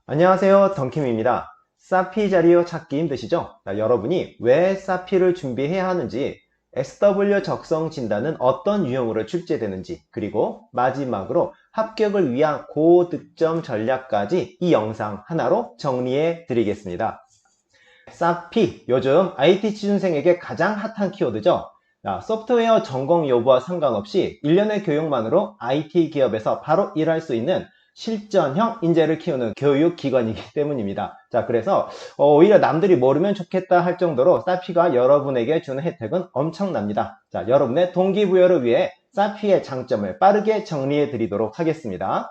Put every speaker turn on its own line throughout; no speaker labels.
안녕하세요, 덩킴입니다. 사피 자리요 찾기 힘드시죠? 여러분이 왜 사피를 준비해야 하는지, SW 적성 진단은 어떤 유형으로 출제되는지, 그리고 마지막으로 합격을 위한 고득점 전략까지 이 영상 하나로 정리해 드리겠습니다. 사피, 요즘 IT 취준생에게 가장 핫한 키워드죠. 소프트웨어 전공 여부와 상관없이 1년의 교육만으로 IT 기업에서 바로 일할 수 있는 실전형 인재를 키우는 교육기관이기 때문입니다. 자, 그래서 오히려 남들이 모르면 좋겠다 할 정도로 사피가 여러분에게 주는 혜택은 엄청납니다. 자, 여러분의 동기부여를 위해 사피의 장점을 빠르게 정리해 드리도록 하겠습니다.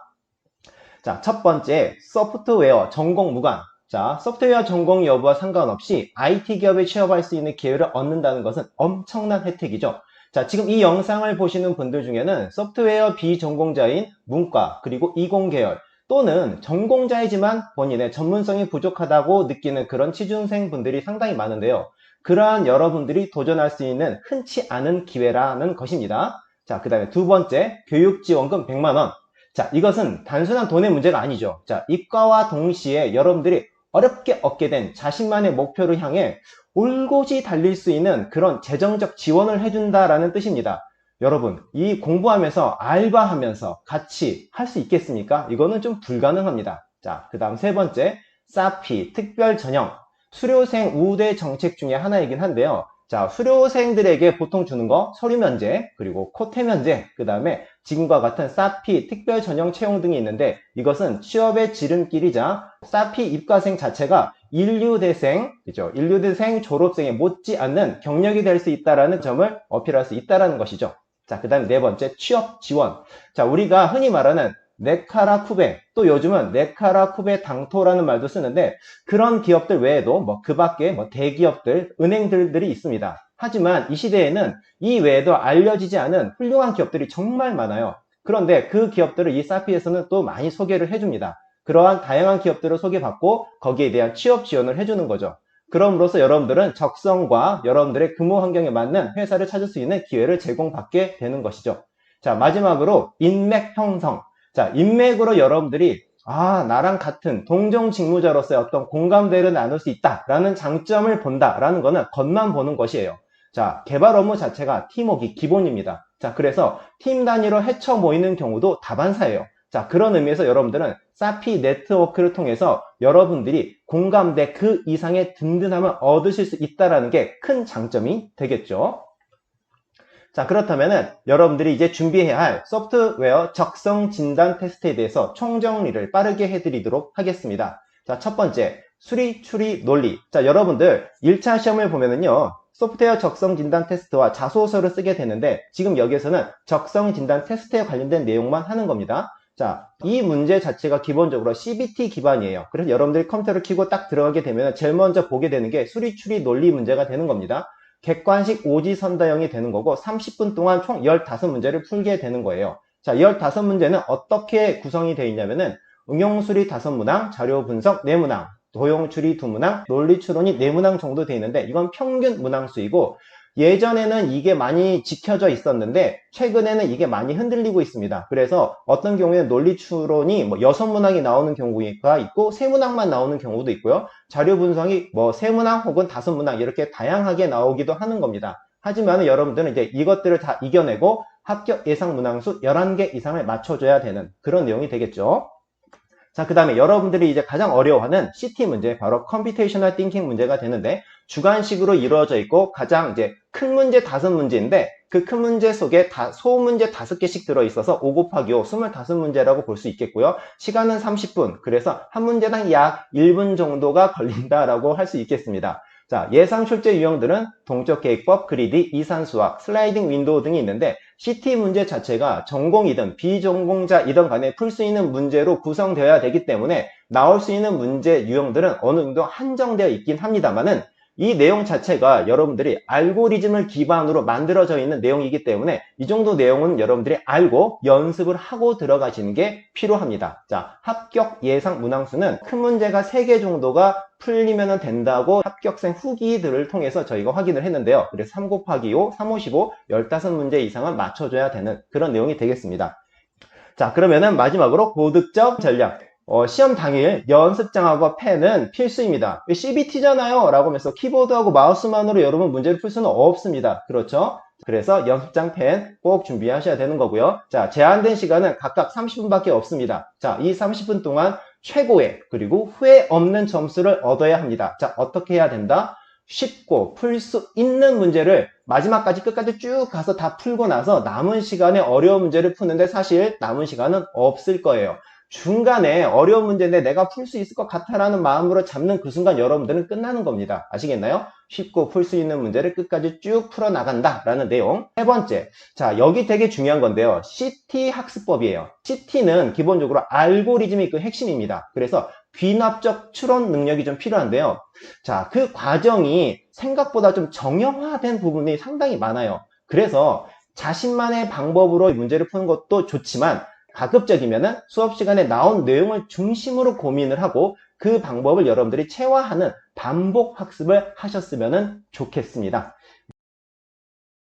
자, 첫 번째, 소프트웨어 전공 무관. 자, 소프트웨어 전공 여부와 상관없이 IT 기업에 취업할 수 있는 기회를 얻는다는 것은 엄청난 혜택이죠. 자, 지금 이 영상을 보시는 분들 중에는 소프트웨어 비전공자인 문과 그리고 이공계열 또는 전공자이지만 본인의 전문성이 부족하다고 느끼는 그런 취준생 분들이 상당히 많은데요. 그러한 여러분들이 도전할 수 있는 흔치 않은 기회라는 것입니다. 자, 그 다음에 두 번째, 교육지원금 100만원. 자, 이것은 단순한 돈의 문제가 아니죠. 자, 입과와 동시에 여러분들이 어렵게 얻게 된 자신만의 목표를 향해 올곧이 달릴 수 있는 그런 재정적 지원을 해준다라는 뜻입니다. 여러분, 이 공부하면서 알바하면서 같이 할 수 있겠습니까? 이거는 좀 불가능합니다. 자, 그 다음 세 번째, 사피 특별 전형 수료생 우대 정책 중에 하나이긴 한데요. 자, 수료생들에게 보통 주는 거 서류 면제, 그리고 코테 면제, 그 다음에 지금과 같은 사피 특별 전형 채용 등이 있는데 이것은 취업의 지름길이자 사피 입과생 자체가 인류대생, 그죠? 인류대생 졸업생에 못지않는 경력이 될 수 있다는 점을 어필할 수 있다는 것이죠. 자, 그 다음에 네 번째, 취업 지원. 자, 우리가 흔히 말하는 네카라 쿠베, 또 요즘은 네카라 쿠베 당토라는 말도 쓰는데 그런 기업들 외에도 그 밖에 대기업들, 은행들이 있습니다. 하지만 이 시대에는 이 외에도 알려지지 않은 훌륭한 기업들이 정말 많아요. 그런데 그 기업들을 이 사피에서는 또 많이 소개를 해줍니다. 그러한 다양한 기업들을 소개받고 거기에 대한 취업 지원을 해주는 거죠. 그럼으로써 여러분들은 적성과 여러분들의 근무 환경에 맞는 회사를 찾을 수 있는 기회를 제공받게 되는 것이죠. 자, 마지막으로 인맥 형성. 자, 인맥으로 여러분들이 나랑 같은 동종 직무자로서의 어떤 공감대를 나눌 수 있다라는 장점을 본다라는 거는 겉만 보는 것이에요. 자, 개발 업무 자체가 팀워크가 기본입니다. 자, 그래서 팀 단위로 헤쳐 모이는 경우도 다반사예요. 자, 그런 의미에서 여러분들은 사피 네트워크를 통해서 여러분들이 공감대 그 이상의 든든함을 얻으실 수 있다는 게 큰 장점이 되겠죠. 자, 그렇다면은 여러분들이 이제 준비해야 할 소프트웨어 적성 진단 테스트에 대해서 총정리를 빠르게 해드리도록 하겠습니다. 자, 첫 번째, 수리, 추리, 논리. 자, 여러분들 1차 시험을 보면은요, 소프트웨어 적성 진단 테스트와 자소서를 쓰게 되는데 지금 여기에서는 적성 진단 테스트에 관련된 내용만 하는 겁니다. 자, 이 문제 자체가 기본적으로 CBT 기반이에요. 그래서 여러분들이 컴퓨터를 켜고 딱 들어가게 되면 제일 먼저 보게 되는 게 수리, 추리, 논리 문제가 되는 겁니다. 객관식 오지선다형이 되는 거고 30분 동안 총 15문제를 풀게 되는 거예요. 자, 15문제는 어떻게 구성이 되어 있냐면은 응용수리 5문항, 자료 분석 4문항, 도용추리 2문항, 논리추론이 4문항 정도 되어 있는데 이건 평균 문항수이고 예전에는 이게 많이 지켜져 있었는데 최근에는 이게 많이 흔들리고 있습니다. 그래서 어떤 경우에는 논리추론이 6문항이 나오는 경우가 있고 3문항만 나오는 경우도 있고요. 자료 분석이 3문항 혹은 5문항 이렇게 다양하게 나오기도 하는 겁니다. 하지만 여러분들은 이제 이것들을 다 이겨내고 합격 예상 문항수 11개 이상을 맞춰줘야 되는 그런 내용이 되겠죠. 자, 그 다음에 여러분들이 이제 가장 어려워하는 CT 문제, 바로 컴퓨테이셔널 띵킹 문제가 되는데 주관식으로 이루어져 있고 가장 이제 큰 문제 5문제인데 그 큰 문제 속에 소문제 5개씩 들어있어서 5 곱하기 5, 25문제라고 볼 수 있겠고요. 시간은 30분, 그래서 한 문제당 약 1분 정도가 걸린다라고 할 수 있겠습니다. 자, 예상 출제 유형들은 동적 계획법, 그리디, 이산수학, 슬라이딩 윈도우 등이 있는데 CT 문제 자체가 전공이든 비전공자이든 간에 풀 수 있는 문제로 구성되어야 되기 때문에 나올 수 있는 문제 유형들은 어느 정도 한정되어 있긴 합니다만은 이 내용 자체가 여러분들이 알고리즘을 기반으로 만들어져 있는 내용이기 때문에 이 정도 내용은 여러분들이 알고 연습을 하고 들어가시는 게 필요합니다. 자, 합격 예상 문항수는 큰 문제가 3개 정도가 풀리면 된다고 합격생 후기들을 통해서 저희가 확인을 했는데요. 그래서 3 곱하기 5, 3, 5, 15, 15문제 이상은 맞춰줘야 되는 그런 내용이 되겠습니다. 자, 그러면은 마지막으로 고득점 전략. 시험 당일 연습장하고 펜은 필수입니다. CBT잖아요 라고 하면서 키보드하고 마우스만으로 여러분 문제를 풀 수는 없습니다. 그렇죠? 그래서 연습장 펜 꼭 준비하셔야 되는 거고요. 자, 제한된 시간은 각각 30분밖에 없습니다. 자, 이 30분 동안 최고의 그리고 후회 없는 점수를 얻어야 합니다. 자, 어떻게 해야 된다? 쉽고 풀 수 있는 문제를 마지막까지 끝까지 쭉 가서 다 풀고 나서 남은 시간에 어려운 문제를 푸는데 사실 남은 시간은 없을 거예요. 중간에 어려운 문제인데 내가 풀 수 있을 것 같아라는 마음으로 잡는 그 순간 여러분들은 끝나는 겁니다. 아시겠나요? 쉽고 풀 수 있는 문제를 끝까지 쭉 풀어나간다 라는 내용. 세 번째, 자, 여기 되게 중요한 건데요. CT 학습법이에요. CT는 기본적으로 알고리즘이 그 핵심입니다. 그래서 귀납적 추론 능력이 좀 필요한데요. 자, 그 과정이 생각보다 좀 정형화된 부분이 상당히 많아요. 그래서 자신만의 방법으로 문제를 푸는 것도 좋지만 가급적이면은 수업 시간에 나온 내용을 중심으로 고민을 하고 그 방법을 여러분들이 체화하는 반복 학습을 하셨으면 좋겠습니다.